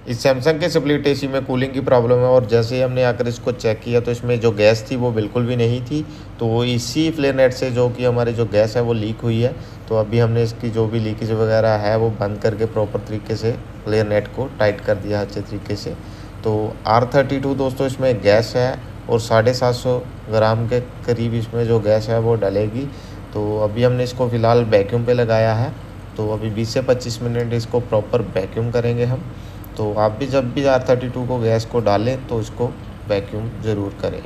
इस सैमसंग के split AC में कूलिंग की प्रॉब्लम है, और जैसे ही हमने आकर इसको चेक किया तो इसमें जो गैस थी वो बिल्कुल भी नहीं थी। तो इसी फ्लेयर नेट से जो कि हमारी जो गैस है वो लीक हुई है। तो अभी हमने इसकी जो भी लीकेज वगैरह है वो बंद करके प्रॉपर तरीके से फ्लेयर नेट को टाइट कर दिया अच्छे तरीके से। तो R32 दोस्तों इसमें गैस है, और 750 ग्राम के करीब इसमें जो गैस है वो डलेगी। तो अभी हमने इसको फ़िलहाल वैक्यूम पे लगाया है। तो अभी 20 से 25 मिनट इसको प्रॉपर वैक्यूम करेंगे हम। तो आप भी जब भी R32 को गैस को डालें तो इसको वैक्यूम ज़रूर करें।